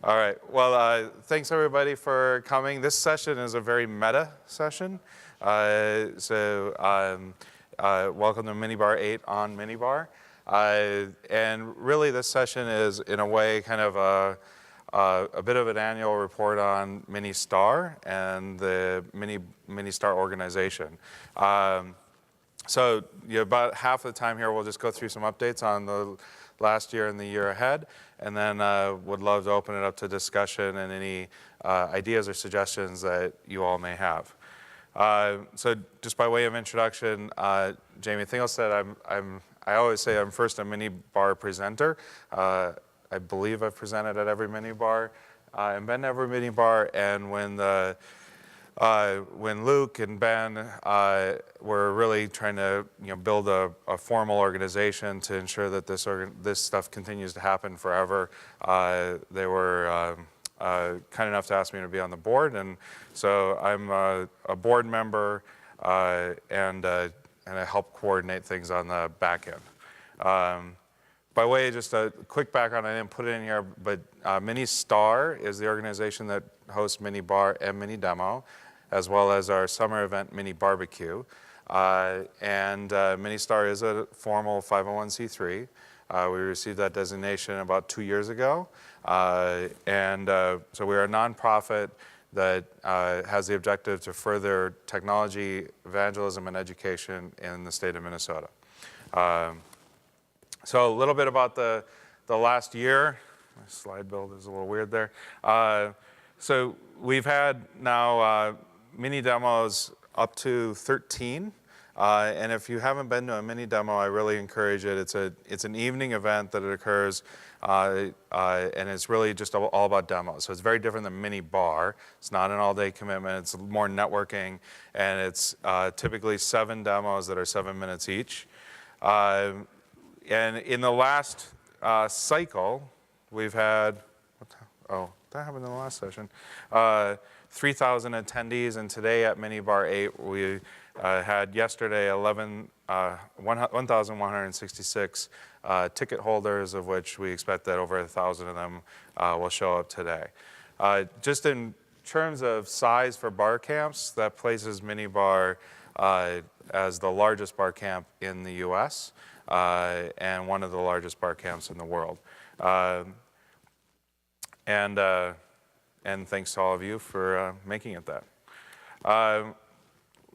All right. Well, thanks everybody for coming. This session is a very meta session. Welcome to MinneBar 8 on MinneBar. And really this session is, in a way, kind of a bit of an annual report on MinneStar and the MinneStar organization. So about half of the time here we'll just go through some updates on the last year and the year ahead, and then would love to open it up to discussion and any ideas or suggestions that you all may have. So just by way of introduction, Jamie Thingolstead, I always say I'm first a MinneBar presenter. I believe I've presented at every MinneBar and been to every MinneBar, and when Luke and Ben were really trying to build a formal organization to ensure that this stuff continues to happen forever, they were kind enough to ask me to be on the board, and so I'm a board member and I help coordinate things on the back end. By way of just a quick background, I didn't put it in here, but MinneStar is the organization that hosts MinneBar and MinneDemo, as well as our summer event, MinneBarbecue. And MinneStar is a formal 501c3. We received that designation about 2 years ago. So we're a nonprofit that has the objective to further technology, evangelism, and education in the state of Minnesota. So a little bit about the last year. My slide build is a little weird there. So we've had now mini demos up to 13. And if you haven't been to a mini demo, I really encourage it. It's an evening event that occurs, and it's really just all about demos. So it's very different than MinneBar. It's not an all-day commitment. It's more networking, and it's typically 7 demos that are 7 minutes each. And in the last cycle, we've had, that happened in the last session, 3,000 attendees, and today at MinneBar 8, we had yesterday 1,166 ticket holders, of which we expect that over 1,000 of them will show up today. Just in terms of size for bar camps, that places MinneBar as the largest bar camp in the US and one of the largest bar camps in the world. And thanks to all of you for making it that.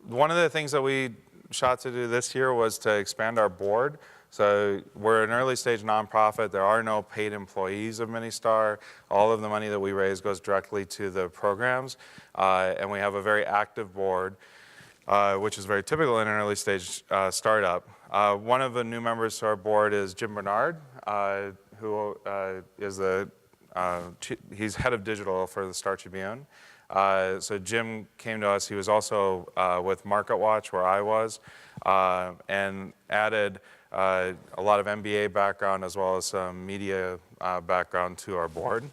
One of the things that we shot to do this year was to expand our board. So we're an early stage nonprofit. There are no paid employees of MinneStar. All of the money that we raise goes directly to the programs. And we have a very active board, which is very typical in an early stage startup. One of the new members to our board is Jim Bernard, who is he's head of digital for the Star Tribune. So Jim came to us. He was also with MarketWatch, where I was, and added a lot of MBA background as well as some media background to our board.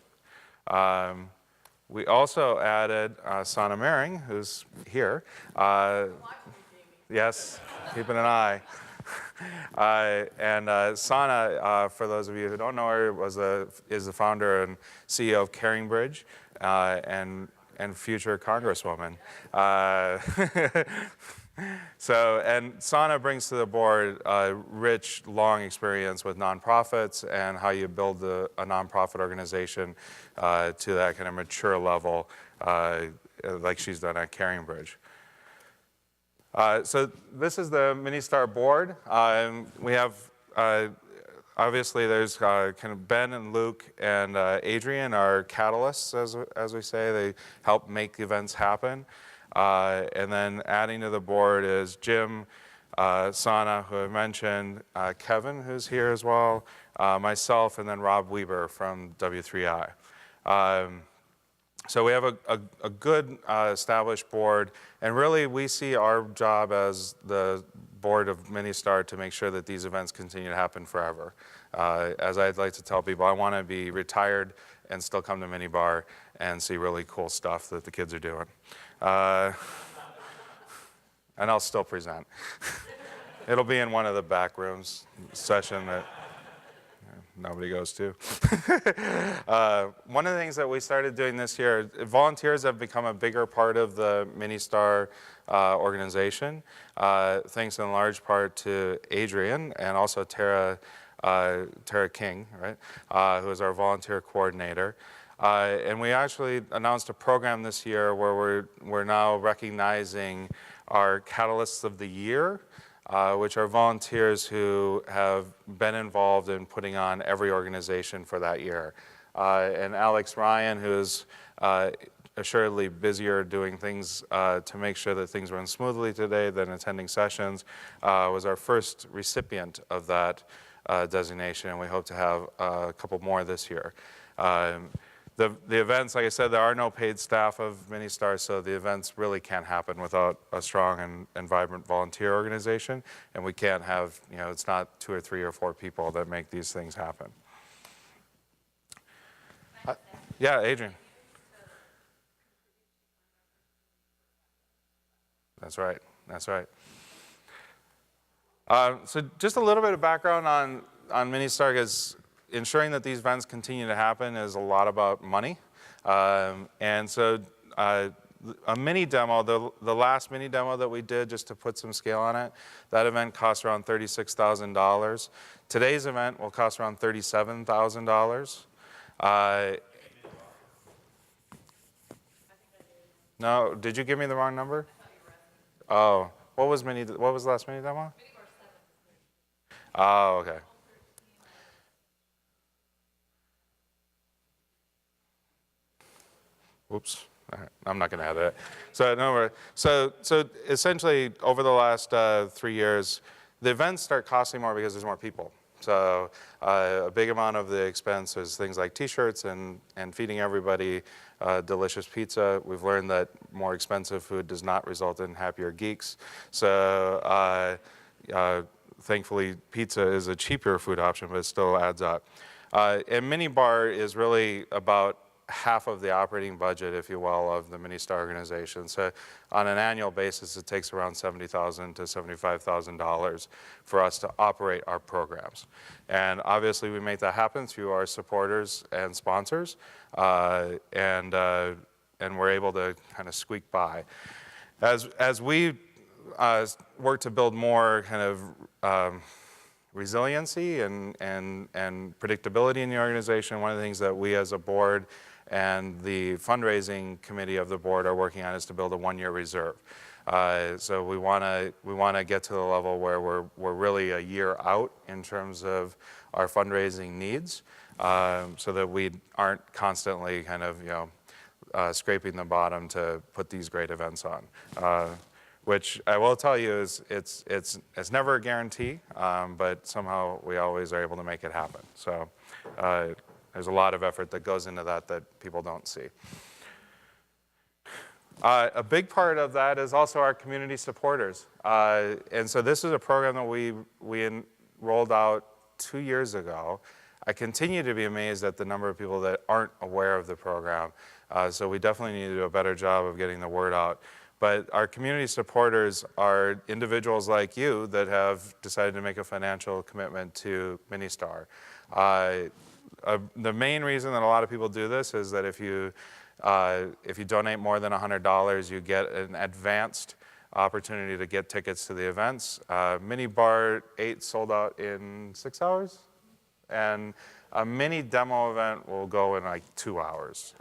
We also added Sana Mering, who's here. Yes, keeping an eye. Sana, for those of you who don't know her, is the founder and CEO of CaringBridge and future Congresswoman. And Sana brings to the board a rich, long experience with nonprofits and how you build a nonprofit organization to that kind of mature level, like she's done at CaringBridge. So this is the MinneStar board. We have, obviously there's kind of Ben and Luke and Adrian are catalysts, as we say. They help make events happen. And then adding to the board is Jim, Sana, who I mentioned, Kevin, who's here as well, myself, and then Rob Weber from W3I. So we have a good established board, and really we see our job as the board of MinneStar to make sure that these events continue to happen forever. As I'd like to tell people, I want to be retired and still come to MinneBar and see really cool stuff that the kids are doing. And I'll still present. It'll be in one of the back rooms session that nobody goes to. One of the things that we started doing this year, volunteers have become a bigger part of the MinneStar organization, thanks in large part to Adrian and also Tara King, right, who is our volunteer coordinator. And we actually announced a program this year where we're now recognizing our Catalysts of the Year, which are volunteers who have been involved in putting on every organization for that year. And Alex Ryan, who is assuredly busier doing things to make sure that things run smoothly today than attending sessions, was our first recipient of that designation, and we hope to have a couple more this year. The events, like I said, there are no paid staff of MinneStar, so the events really can't happen without a strong and vibrant volunteer organization, and we can't have, it's not 2 or 3 or 4 people that make these things happen. Yeah, Adrian. That's right, that's right. So just a little bit of background on MinneStar is ensuring that these events continue to happen is a lot about money. And so a mini demo, the last mini demo that we did, just to put some scale on it, that event cost around $36,000. Today's event will cost around $37,000. No, did you give me the wrong number? Oh, what was the last mini demo? Oh, okay. Oops, I'm not going to add that. So essentially, over the last 3 years, the events start costing more because there's more people. So a big amount of the expense is things like T-shirts and feeding everybody delicious pizza. We've learned that more expensive food does not result in happier geeks. So thankfully, pizza is a cheaper food option, but it still adds up. And MinneBar is really about half of the operating budget, if you will, of the MinneStar organization. So on an annual basis, it takes around $70,000 to $75,000 for us to operate our programs. And obviously, we make that happen through our supporters and sponsors, and we're able to kind of squeak by. As we work to build more kind of resiliency and predictability in the organization, one of the things that we as a board and the fundraising committee of the board are working on is to build a 1-year reserve. So we want to get to the level where we're really a year out in terms of our fundraising needs, so that we aren't constantly kind of scraping the bottom to put these great events on. Which I will tell you is it's never a guarantee, but somehow we always are able to make it happen. So there's a lot of effort that goes into that people don't see. A big part of that is also our community supporters. And so this is a program that we rolled out 2 years ago. I continue to be amazed at the number of people that aren't aware of the program. So we definitely need to do a better job of getting the word out. But our community supporters are individuals like you that have decided to make a financial commitment to MinneStar. The main reason that a lot of people do this is that if you donate more than $100, you get an advanced opportunity to get tickets to the events. MinneBar 8 sold out in 6 hours, and a mini demo event will go in like 2 hours.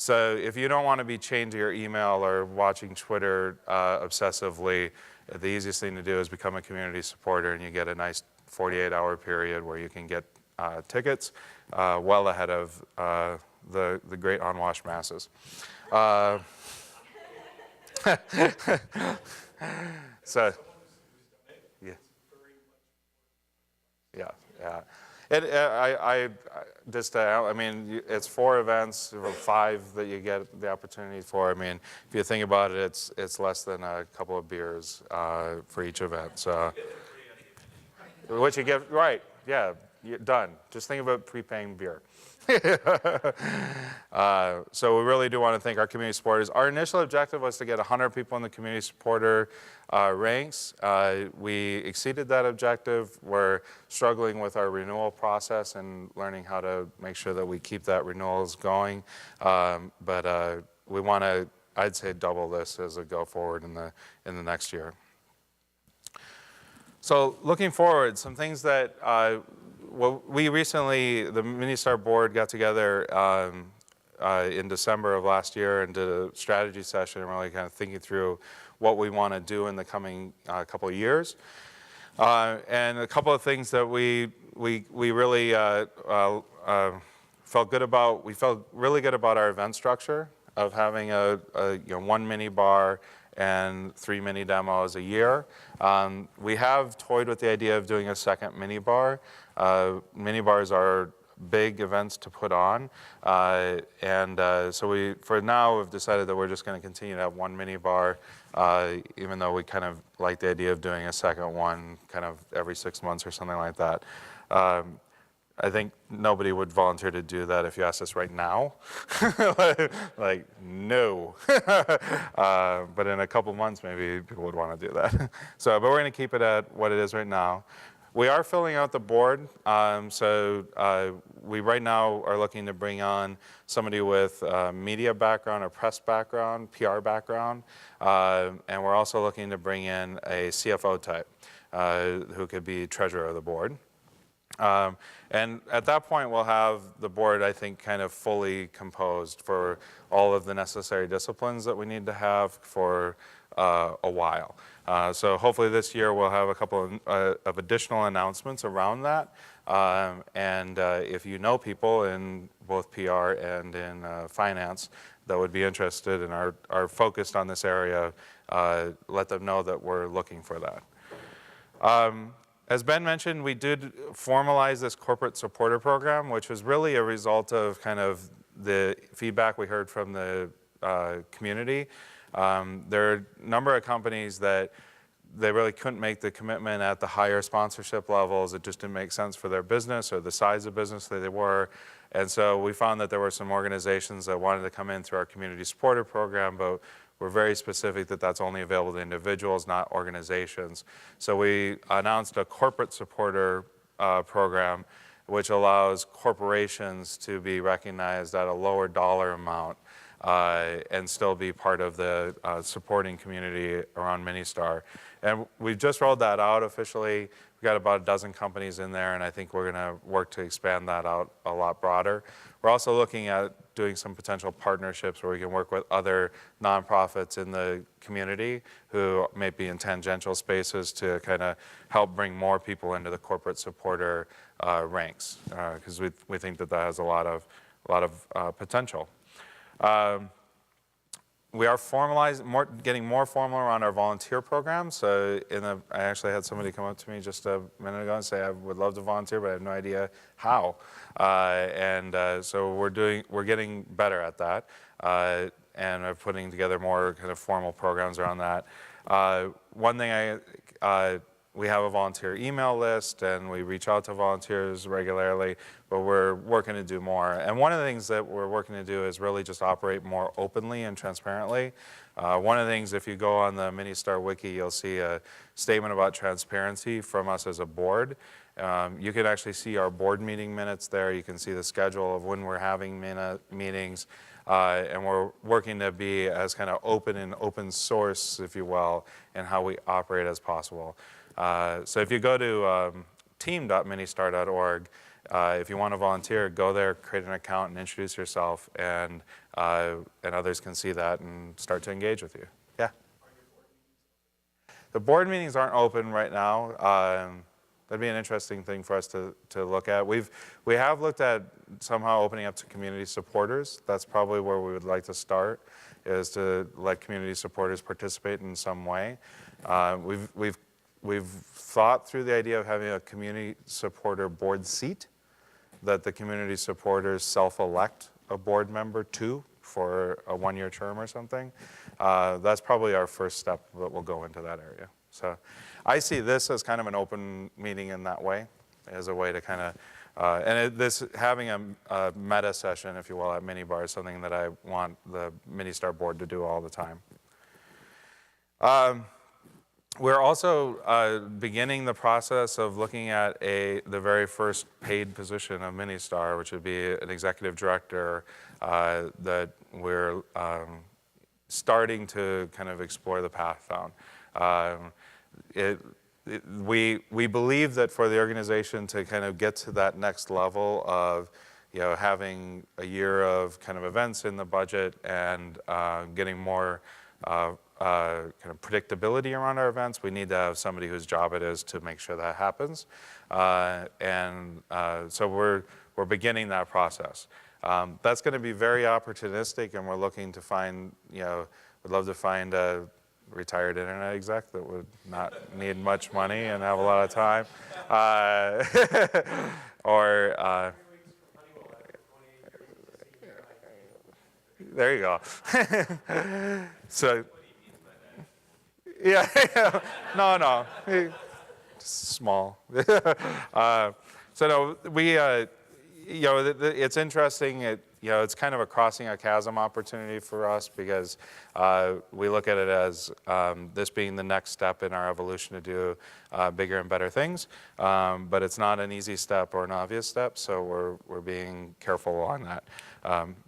So if you don't want to be chained to your email or watching Twitter obsessively, the easiest thing to do is become a community supporter, and you get a nice 48-hour period where you can get tickets well ahead of the great unwashed masses. So, yeah. I mean, it's 4 events, or 5 that you get the opportunity for. I mean, if you think about it, it's less than a couple of beers for each event. So, what you get, right? Yeah, you're done. Just think about prepaying beer. So we really do want to thank our community supporters. Our initial objective was to get 100 people in the community supporter ranks. We exceeded that objective. We're struggling with our renewal process and learning how to make sure that we keep that renewals going. But we want to, I'd say, double this as a go forward in the next year. So looking forward, some things that well, we recently, the MinneStar board got together in December of last year and did a strategy session and really kind of thinking through what we want to do in the coming couple of years. And a couple of things that we really felt good about. We felt really good about our event structure of having one MinneBar and 3 mini demos a year. We have toyed with the idea of doing a second MinneBar. MinneBars are big events to put on. So we, for now, have decided that we're just going to continue to have 1 MinneBar, even though we kind of like the idea of doing a second one kind of every 6 months or something like that. I think nobody would volunteer to do that if you asked us right now. Like, no. But in a couple months, maybe people would want to do that. But we're going to keep it at what it is right now. We are filling out the board. We right now are looking to bring on somebody with media background or press background, PR background. And we're also looking to bring in a CFO type who could be treasurer of the board. And at that point, we'll have the board, I think, kind of fully composed for all of the necessary disciplines that we need to have for a while. So hopefully this year we'll have a couple of additional announcements around that. If you know people in both PR and in finance that would be interested and are focused on this area, let them know that we're looking for that. As Ben mentioned, we did formalize this corporate supporter program, which was really a result of kind of the feedback we heard from the community. There are a number of companies that they really couldn't make the commitment at the higher sponsorship levels. It just didn't make sense for their business or the size of business that they were. And so we found that there were some organizations that wanted to come in through our community supporter program, but we're very specific that that's only available to individuals, not organizations. So we announced a corporate supporter program, which allows corporations to be recognized at a lower dollar amount and still be part of the supporting community around MinneStar. And we've just rolled that out officially. We've got about a dozen companies in there, and I think we're going to work to expand that out a lot broader. We're also looking at doing some potential partnerships where we can work with other nonprofits in the community who may be in tangential spaces to kind of help bring more people into the corporate supporter ranks, because we think that that has a lot of potential. We are getting more formal around our volunteer program. So I actually had somebody come up to me just a minute ago and say, I would love to volunteer, but I have no idea how. So we're getting better at that. And are putting together more kind of formal programs around that. One thing we have a volunteer email list and we reach out to volunteers regularly, but we're working to do more. And one of the things that we're working to do is really just operate more openly and transparently. One of the things, if you go on the MinneStar Wiki, you'll see a statement about transparency from us as a board. You can actually see our board meeting minutes there. You can see the schedule of when we're having meetings. And we're working to be as kind of open and open source, if you will, in how we operate as possible. So if you go to team.minnestar.org, if you want to volunteer, go there, create an account, and introduce yourself, and others can see that and start to engage with you. Yeah? The board meetings aren't open right now. That'd be an interesting thing for us to look at. We have looked at somehow opening up to community supporters. That's probably where we would like to start, is to let community supporters participate in some way. We've thought through the idea of having a community supporter board seat that the community supporters self-elect a board member to for a one-year term or something. That's probably our first step, but we'll go into that area. So I see this as kind of an open meeting in that way, as a way to kind this having a meta session, if you will, at MinneBar is something that I want the MinneStar board to do all the time. We're also beginning the process of looking at the very first paid position of MinneStar, which would be an executive director that we're starting to kind of explore the path down. We believe that for the organization to kind of get to that next level of having a year of kind of events in the budget and getting more kind of predictability around our events, we need to have somebody whose job it is to make sure that happens. So we're beginning that process. That's going to be very opportunistic, and we're looking to find, we'd love to find a retired internet exec that would not need much money and have a lot of time. There you go. So, yeah, no, small. So no, it's interesting. It's kind of a crossing a chasm opportunity for us because we look at it as this being the next step in our evolution to do bigger and better things. But it's not an easy step or an obvious step, so we're being careful on that.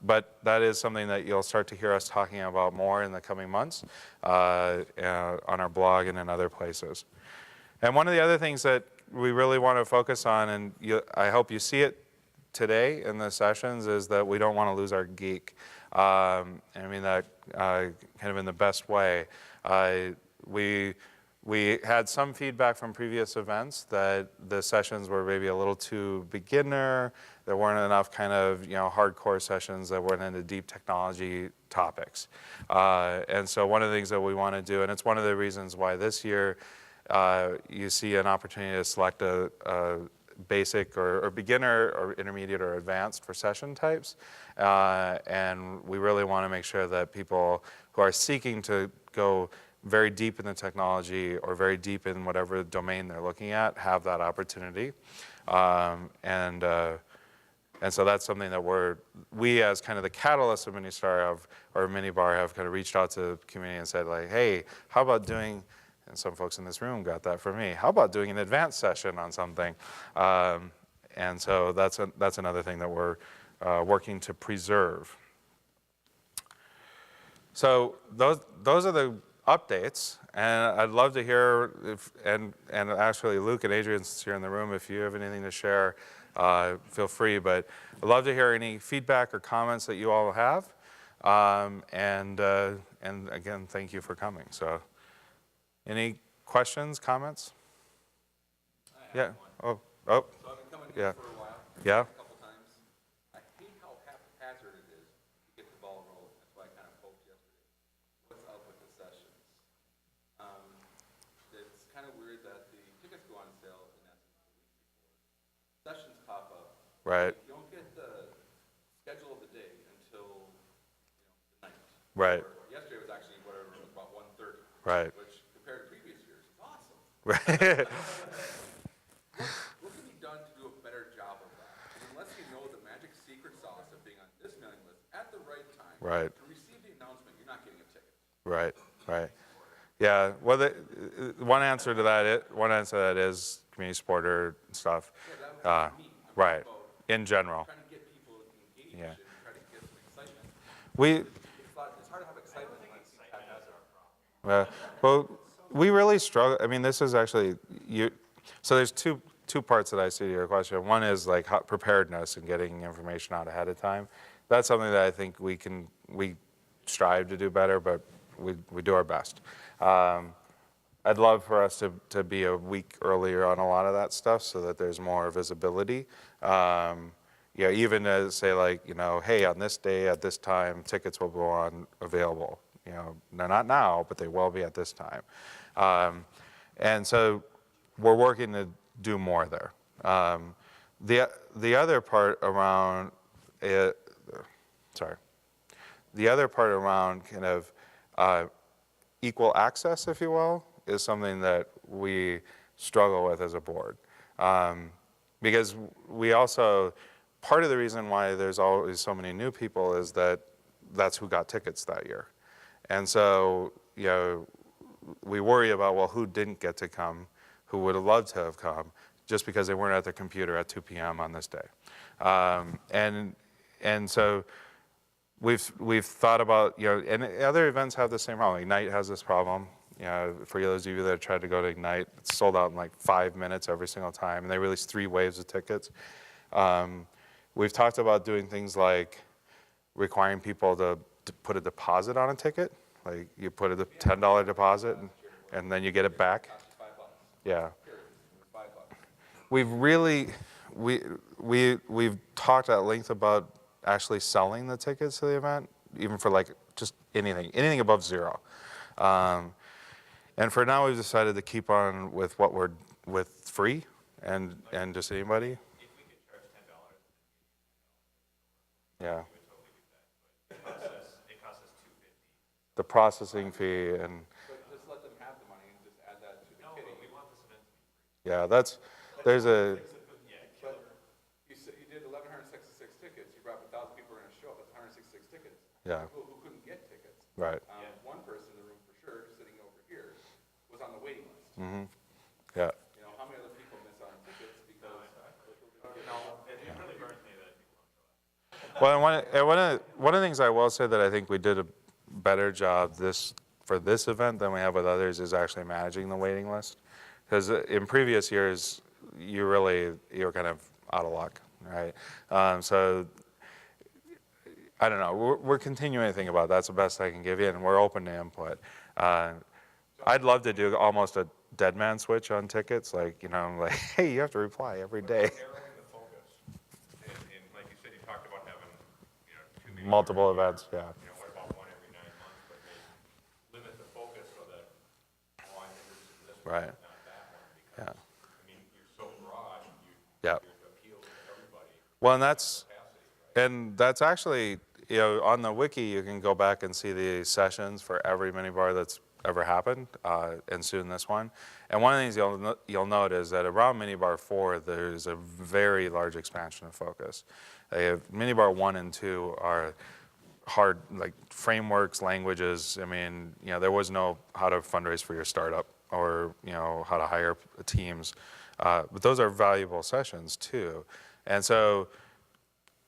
But that is something that you'll start to hear us talking about more in the coming months on our blog and in other places. And one of the other things that we really want to focus on, and I hope you see it today in the sessions, is that we don't want to lose our geek. I mean that kind of in the best way. We had some feedback from previous events that the sessions were maybe a little too beginner. There weren't enough kind of hardcore sessions that went into deep technology topics. And so one of the things that we want to do, and it's one of the reasons why this year you see an opportunity to select a basic or beginner or intermediate or advanced for session types. And we really want to make sure that people who are seeking to go very deep in the technology or very deep in whatever domain they're looking at have that opportunity. And so that's something that we as kind of the catalyst of MinneStar or MinneBar have kind of reached out to the community and said, like, hey, how about doing, and some folks in this room got that from me, how about doing an advanced session on something? And so that's another thing that we're working to preserve. So those are the updates, and I'd love to hear and actually Luke and Adrian's here in the room, if you have anything to share, feel free, but I'd love to hear any feedback or comments that you all have. And again, thank you for coming. So any questions, comments? Yeah. One. Oh. So I've been coming Yeah. here for a while. Yeah. A couple times. I hate how haphazard it is to get the ball rolling. That's why I kind of poked yesterday. What's up with the sessions? It's kind of weird that the tickets go on sale in essence the week before. Sessions pop up. Right. You don't get the schedule of the day until the night. Right. Or yesterday was actually whatever, it was about 1:30. Right. Which compared to previous years is awesome. Right. What can be done to do a better job of that? And unless you know the magic secret sauce of being on this mailing list at the right time, Right. to receive the announcement, you're not getting a ticket. Right. Right. Yeah. Well, one answer to that is community supporter stuff. Yeah, that was me. Right. In general. Trying to get people engaged Yeah. and try to get some excitement. It's hard to have excitement when it's haphazard. Well, we really struggle. I mean, this is actually so there's two parts that I see to your question. One is like preparedness and getting information out ahead of time. That's something that I think we strive to do better, but we do our best. I'd love for us to be a week earlier on a lot of that stuff so that there's more visibility. Even to say like, hey, on this day at this time, tickets will go on available. They're not now, but they will be at this time. And so we're working to do more there. The other part around kind of equal access, if you will, is something that we struggle with as a board. because we also, part of the reason why there's always so many new people is that that's who got tickets that year. And so, you know, we worry about, well, who didn't get to come, who would have loved to have come, just because they weren't at their computer at 2 p.m. on this day. And so we've thought about, you know, and other events have the same problem. Ignite has this problem. You know, for those of you that tried to go to Ignite, it's sold out in like 5 minutes every single time, and they release 3 waves of tickets. We've talked about doing things like requiring people to put a deposit on a ticket. Like you put a $10 deposit, and then you get it back. Yeah. We've really, we've talked at length about actually selling the tickets to the event, even for like just anything above $0. And for now, we've decided to keep on with what we're with free and just anybody. If we could charge $10. Yeah. It costs us $2.50. The processing fee and. But just let them have the money and just add that to the kitty. No, but we want this event to be free. Yeah, there's a. But you did 1,166 tickets. You brought 1,000 people who are going to show up. That's 166 tickets. Yeah. People who couldn't get tickets. Right. One person in the room for sure, sitting over here, was on the waiting list. Mm-hmm. Yeah. You know, how many other people miss out on tickets because? It really burns me that people don't show up. Well, one of the things I will say that I think we did a better job for this event than we have with others is actually managing the waiting list. Because in previous years, you're kind of out of luck, right? So I don't know. We're continuing to think about it. That's the best I can give you, and we're open to input. I'd love to do almost a dead man switch on tickets, like, you know, like, hey, you have to reply every day. Narrowing the focus. And like you said, you talked about having, you know, 2 meetings. Multiple events, yeah. You know, what about one every 9 months? But maybe limit the focus so that, oh, I think this one, Right. not that one. Because, Yeah. I mean, you're so broad, Yeah. you appeal to everybody. Well, Capacity, right? and that's actually, you know, on the wiki, you can go back and see the sessions for every MinneBar that's ever happened, and soon this one. And one of the things you'll note is that around MinneBar 4, there's a very large expansion of focus. They have MinneBar 1 and 2 are hard, like frameworks, languages. I mean, you know, there was no how to fundraise for your startup or, you know, how to hire teams. But those are valuable sessions too. And so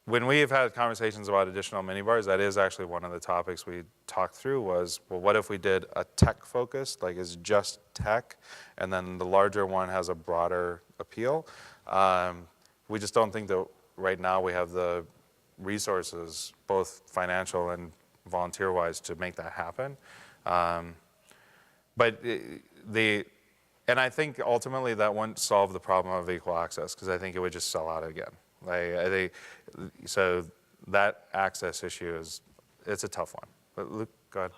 when we've had conversations about additional MinneBars, that is actually one of the topics we talked through was, well, what if we did a tech focus, like is just tech, and then the larger one has a broader appeal. We just don't think that right now we have the resources, both financial and volunteer-wise, to make that happen. But and I think ultimately that wouldn't solve the problem of equal access, because I think it would just sell out again. So that access issue it's a tough one. But Luke, go ahead.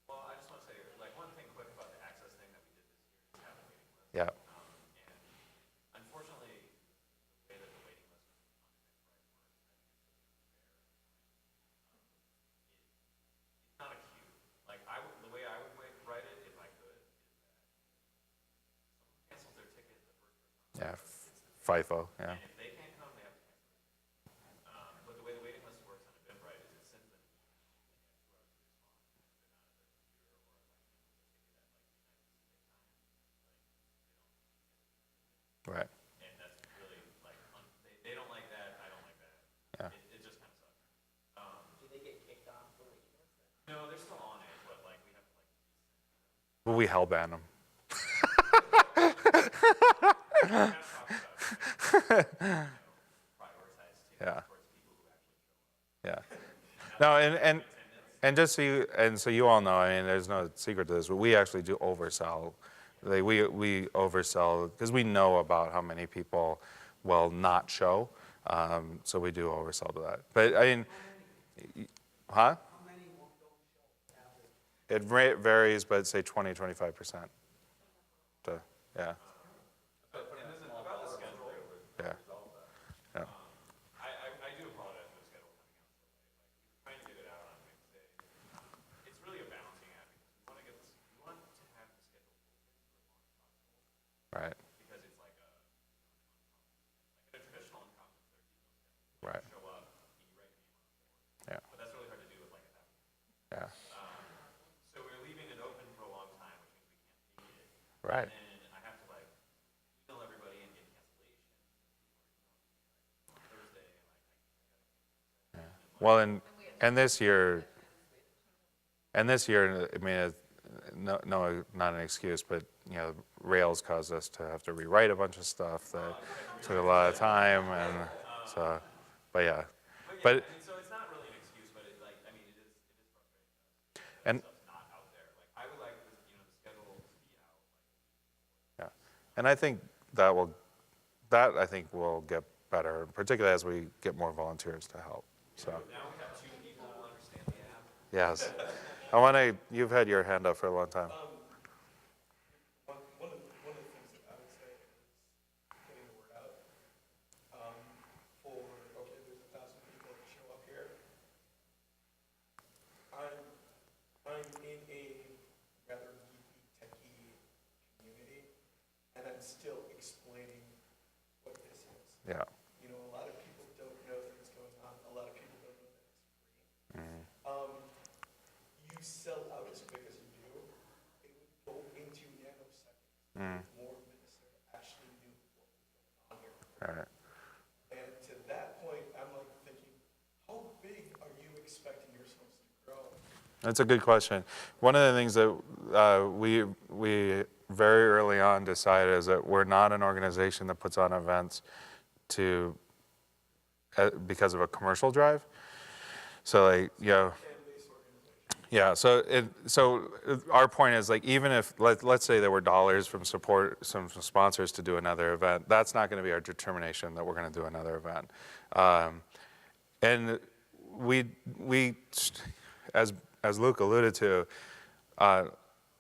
Well, I just want to say, like, one thing quick about the access thing that we did this year is have a waiting list. Yeah. And unfortunately, the way that the waiting list on it's not a queue. Like, the way I would write it, if I could, is that someone cancels their ticket, the first person. Yeah, FIFO, yeah. And if they can't come, they have to cancel. But the way the waiting list works on Eventbrite is it sends them Right. and that's really like they don't like that. I don't like that. Yeah. It just kind of sucks. Do they get kicked off the waiting list? No, they're still on it, but like we have to like. Will we hell ban them? Prioritize Yeah. towards people who actually show up. Yeah. No, and just so you all know, I mean, there's no secret to this, but we actually do oversell. Like we oversell because we know about how many people will not show. So we do oversell to that. But I mean, huh? How many don't show? It varies, but say 20-25%. So, yeah. But and this is about the schedule. Yeah. Yeah. I do apologize for the schedule coming out so late. Like, trying to get it out on Wednesday. It's really a balancing act because we want to have the schedule open for as long as possible. Right. Because it's like a Right. And then I have to like email everybody and get cancellation on Thursday, and Well, and this year, I mean, no, not an excuse, but you know, Rails caused us to have to rewrite a bunch of stuff that took a lot of time, and so, but yeah, but yeah, but I mean, so it's not really an excuse, but it like, I mean, it is frustrating that and stuff's not out there. Like, I would like this, you know, the schedule to be out. yeah, and I think I think will get better, particularly as we get more volunteers to help. So Now we have 2 people who understand the app. yes, you've had your hand up for a long time. One of the things that I would say is getting the word out. Okay, there's 1,000 people that show up here. I'm in a rather geeky, techie community, and I'm still explaining what this is. Yeah. You know, a lot of people don't know things going on. A lot of people don't know that it's free. You sell out as quick as you do. It would go into nanoseconds. More Minnesota actually knew what was going on here. All right. And to that point, I'm like thinking, how big are you expecting yourselves to grow? That's a good question. One of the things that we very early on decided is that we're not an organization that puts on events because of a commercial drive. So like, you know, yeah. So our point is like, even if let's say there were dollars from some sponsors to do another event, that's not going to be our determination that we're going to do another event. And we as Luke alluded to,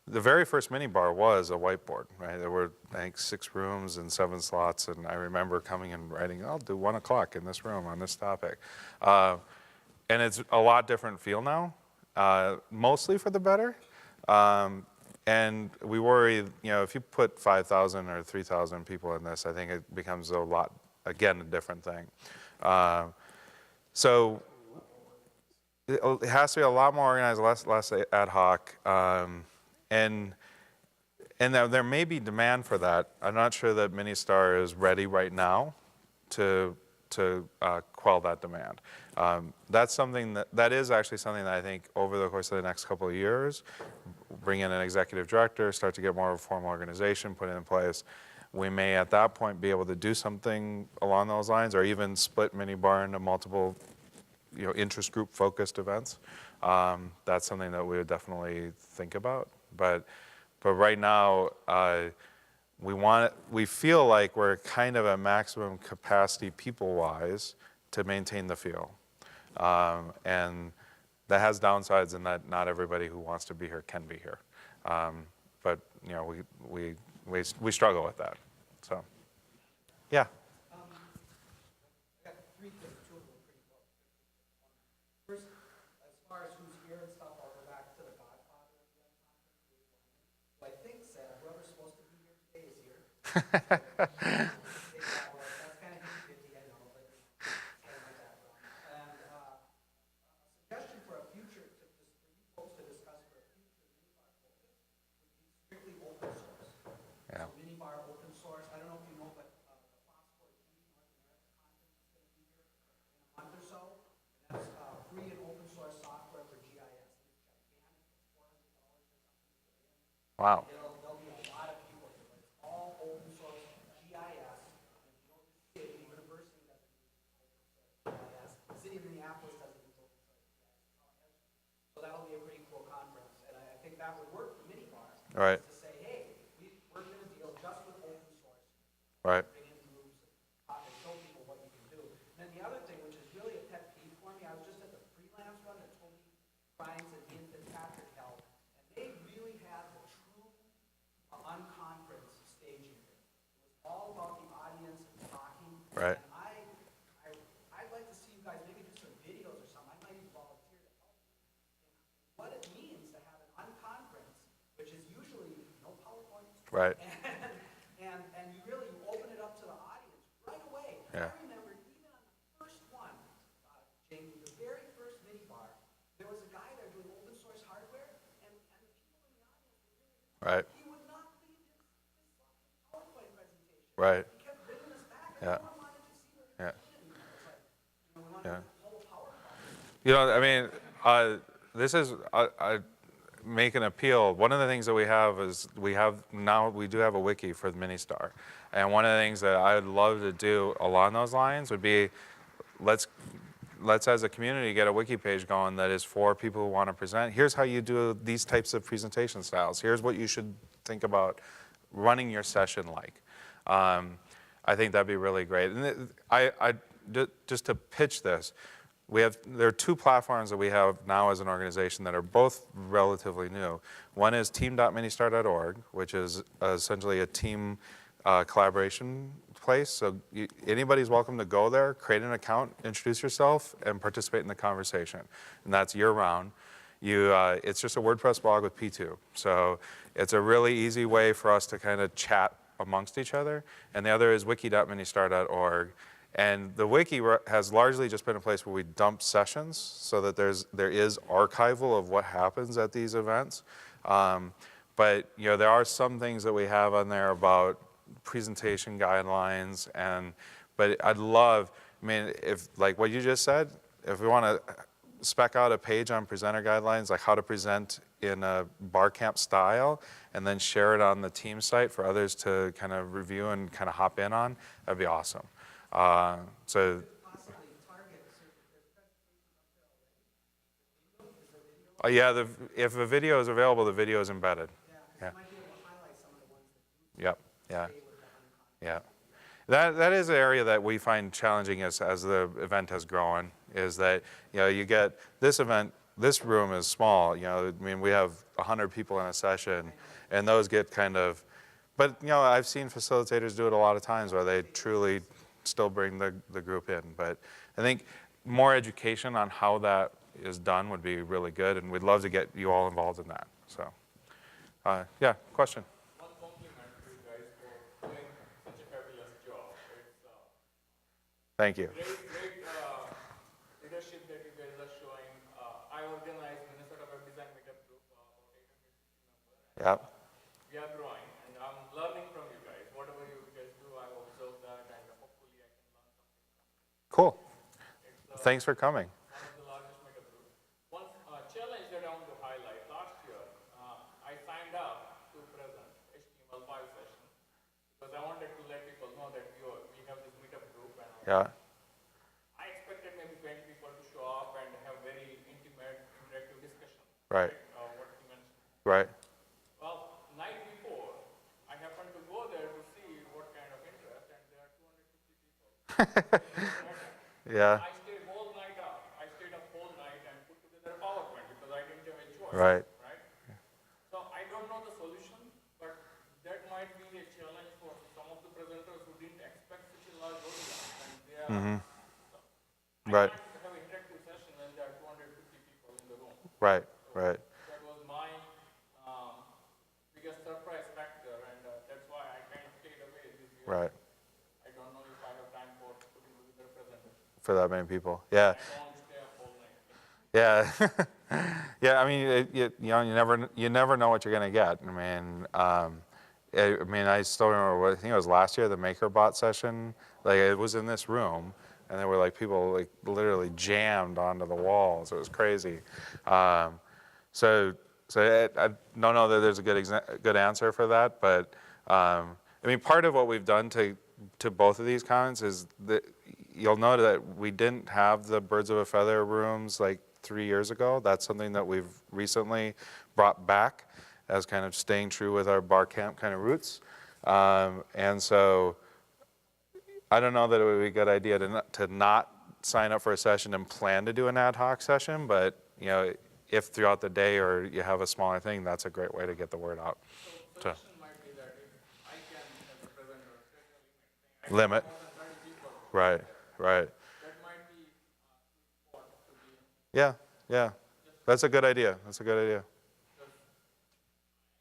the very first MinneBar was a whiteboard, right? There were, I think, 6 rooms and 7 slots, and I remember coming and writing, I'll do 1 o'clock in this room on this topic. And it's a lot different feel now, mostly for the better. And we worry, you know, if you put 5,000 or 3,000 people in this, I think it becomes a lot, again, a different thing. So it has to be a lot more organized, less ad hoc, and there may be demand for that. I'm not sure that MinneStar is ready right now to quell that demand. That's something that is actually something that I think over the course of the next couple of years, bring in an executive director, start to get more of a formal organization put in place. We may at that point be able to do something along those lines, or even split MinneBar into multiple, you know, interest group focused events. That's something that we would definitely think about. But right now, we feel like we're kind of at maximum capacity people-wise to maintain the feel. And that has downsides in that not everybody who wants to be here can be here. But you know, we struggle with that. So, yeah. I got 3 things, 2 of them are pretty close. First, as far as who's here and stuff, I'll go back to the Godfather of the Unconference, who I think said whoever's supposed to be here today is here. That's kind of 50-50, I know, but it's kind of my background. And a suggestion for a future, for you folks to discuss for a future MinneBar focus, would be strictly open source. Yeah. So MinneBar open source, I don't know if you know, but the Phosphor G North America conference is going to be here in a month or so. And that's free and open source software for GIS. It's gigantic. It's $400 or something. Wow. There'll be a lot of people here, but it's all open source GIS. And if you don't see it, the university doesn't use open source GIS. The city of Minneapolis doesn't use open source GIS. So that'll be a pretty cool conference. And I think that would work for MinneBar. Right. To say, hey, we're going to deal just with open source. Right. Bring in groups and show people what you can do. And then the other thing, which is really a pet peeve for me, I was just at the freelance run that Tony Rines and Ian Fitzpatrick held, and they really had the true unconference staging here. It was all about the audience and talking. Right. And I'd like to see you guys maybe do some videos or something. I might even volunteer to help you. And what it means to have an unconference, which is usually no PowerPoint. Right. And you really open it up to the audience right away. Yeah. I remember even on the first one, Jamie, the very first MinneBar, there was a guy there doing open source hardware, and the people in the audience were really, Right. he would not leave his right, He kept bringing us back, yeah, and no one wanted to see what we yeah, were doing, you know, it's like, you know, we wanted yeah. to hold a power problem. You know, I mean, this is, I make an appeal. One of the things that we have is we do have a wiki for the MinneStar. And one of the things that I would love to do along those lines would be, let's as a community get a wiki page going that is for people who want to present. Here's how you do these types of presentation styles. Here's what you should think about running your session like. I think that'd be really great. And just to pitch this, there are two platforms that we have now as an organization that are both relatively new. One is team.minnestar.org, which is essentially a team collaboration place. So anybody's welcome to go there, create an account, introduce yourself, and participate in the conversation. And that's year round. It's just a WordPress blog with P2. So it's a really easy way for us to kind of chat amongst each other. And the other is wiki.minnestar.org. And the wiki has largely just been a place where we dump sessions so that there is archival of what happens at these events. But you know, there are some things that we have on there about presentation guidelines, but I'd love, I mean, if like what you just said, if we want to spec out a page on presenter guidelines, like how to present in a bar camp style, and then share it on the team site for others to kind of review and kind of hop in on, that'd be awesome. So Possibly target certain, yeah, if a video is available, the video is embedded. yeah, Yeah. you might be able to highlight some of the ones that Yep. Yeah. stay with the uncontent. Yeah. That is an area that we find challenging as the event has grown, is that, you know, you get this event, this room is small, you know, I mean, we have 100 people in a session, and those get kind of, but, you know, I've seen facilitators do it a lot of times where they truly still bring the group in. But I think more education on how that is done would be really good, and we'd love to get you all involved in that. So, yeah, question? One compliment to you guys for doing such a fabulous job. It's Thank you. great leadership that you guys are showing. I organize Minnesota Web Design Meetup Group, about 850 members. Yep. We are growing, and I'm learning from you guys. Whatever you guys do, I observe that, and hopefully I can learn something. Cool. It's Thanks for coming. one of the largest meetup groups. One challenge that I want to highlight, last year, I signed up to present HTML5 session because I wanted to let people know that we have this meetup group, and Yeah. I expected maybe 20 people to show up and have very intimate, interactive discussion. Right. What you mentioned. Right. Well, night before, I happened to go there to see what kind of interest, and there are 250 people. Yeah. I stayed whole night up. I stayed up whole night and put together a PowerPoint because I didn't have a choice. Right. Right? So I don't know the solution, but that might be a challenge for some of the presenters who didn't expect such a large audience, and they are. So Right. I can't have an interactive session when there are 250 people in the room. Right. Right. That was my biggest surprise factor, and that's why I kind of stayed away this year. Right. I don't know if I have time for putting together a presentation. For that many people. Yeah. I won't stay up all night. Yeah. Yeah. I mean, you know, you never know what you're gonna get. I mean, I still remember. I think it was last year, the MakerBot session. Like, it was in this room, and there were like people like literally jammed onto the walls. It was crazy. So I don't know that there's a good answer for that, but I mean, part of what we've done to both of these comments is that you'll note that we didn't have the birds of a feather rooms like 3 years ago. That's something that we've recently brought back as kind of staying true with our bar camp kind of roots. And so I don't know that it would be a good idea to not sign up for a session and plan to do an ad hoc session, but you know, if throughout the day or you have a smaller thing, that's a great way to get the word out. So solution might be that if I can, as a presenter, set a Limit. limit, more than 30 people, Right, right. that might be what to be. Yeah, yeah. That's a good idea. That's a good idea. Because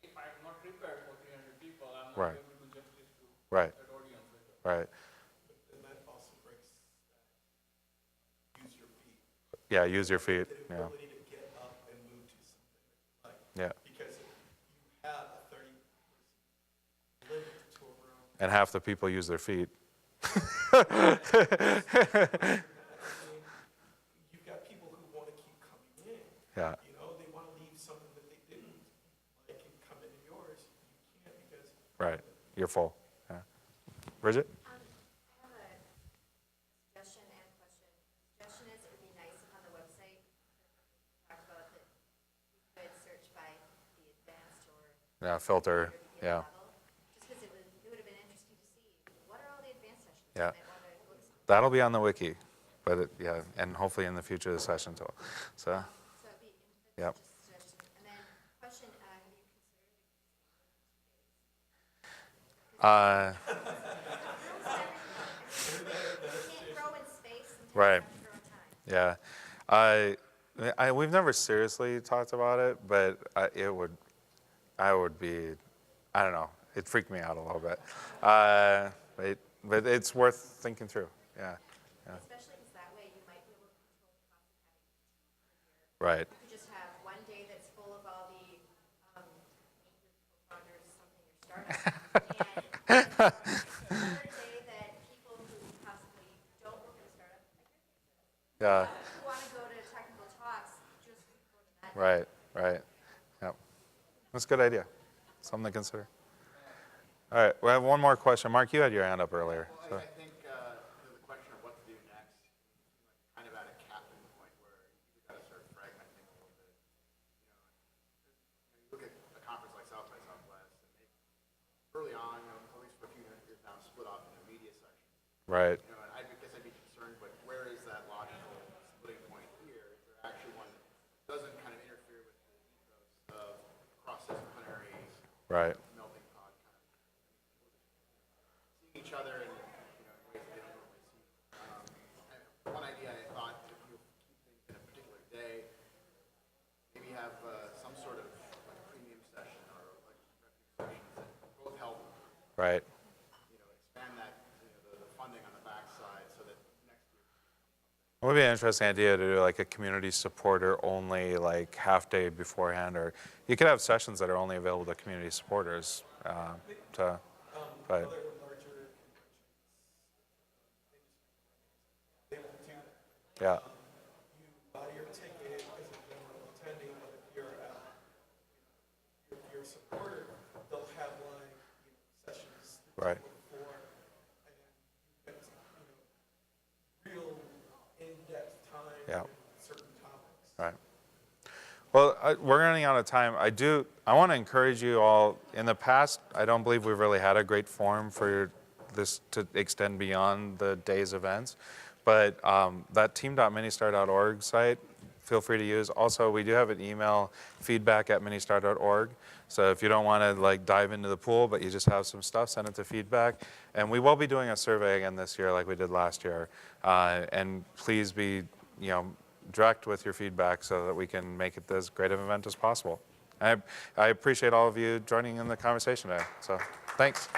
if I'm not prepared for 300 people, I'm not Right. able to do justice to Right, that audience. right. And that also breaks that use your feet. Yeah, use your feet. The Yeah, ability to get up and move to something that you like. yeah, Because you have a 30-person limit to a room. and half the people use their feet. You've got people who want to keep coming in. Yeah, You know, they want to leave something that they didn't like and come into yours. You can't because right. You're full. Yeah. Bridget? I have a suggestion and question. Suggestion is, it would be nice if on the website, talked about that you could search by the advanced or Yeah, filter. beginner Yeah. level. Just because it would have been interesting to see, what are all the advanced sessions? Yeah. You might want to go to some. That'll be on the wiki, but yeah, and hopefully in the future the session tool. So, So it'd be, Yep. just a suggestion. And then question, have you uh, considered you can't grow in space until Right. you have to grow in time. yeah, we've never seriously talked about it, but I would be, I don't know, it freaked me out a little bit. But it's worth thinking through. Yeah, Especially because that way you might be able to control the cost of having two per year. right, You could just have one day that's full of all the co-founders, something your startup, and another day that people who possibly don't work in a startup, yeah, who want to go to technical talks, just go to that. right, right. Yep, that's a good idea. Something to consider. All right, we have one more question. Mark, you had your hand up earlier. So. I think the question of what to do next, kind of at a capping point where you got to start fragmenting a little bit. You look at a conference like South by Southwest, and they early on, at least for a few years now, split off into media sections. Right, And I guess I'd be concerned, but where is that logical splitting point here? Is there actually one that doesn't kind of interfere with the ethos of cross-disciplinary right. melting pot kind of seeing each other in ways that they don't normally see. One idea I thought, if you keep things in a particular day, maybe have some sort of like a premium session or like revenue sessions that both help, Right. expand that, the funding on the backside so that next year. It would be an interesting idea to do like a community supporter only like half day beforehand, or you could have sessions that are only available to community supporters. But other larger conventions, they won't do that. yeah, You buy your ticket as a general attendee, but if you're a supporter, they'll have sessions right. before, and you get real in-depth time Yeah. with certain topics. Right. Well, we're running out of time. I want to encourage you all. In the past, I don't believe we've really had a great forum for this to extend beyond the day's events. But that team.minnestar.org site, feel free to use. Also, we do have an email, feedback@minnestar.org. So if you don't want to like dive into the pool, but you just have some stuff, send it to feedback. And we will be doing a survey again this year like we did last year. And please be, direct with your feedback so that we can make it as great of an event as possible. I appreciate all of you joining in the conversation today. So thanks.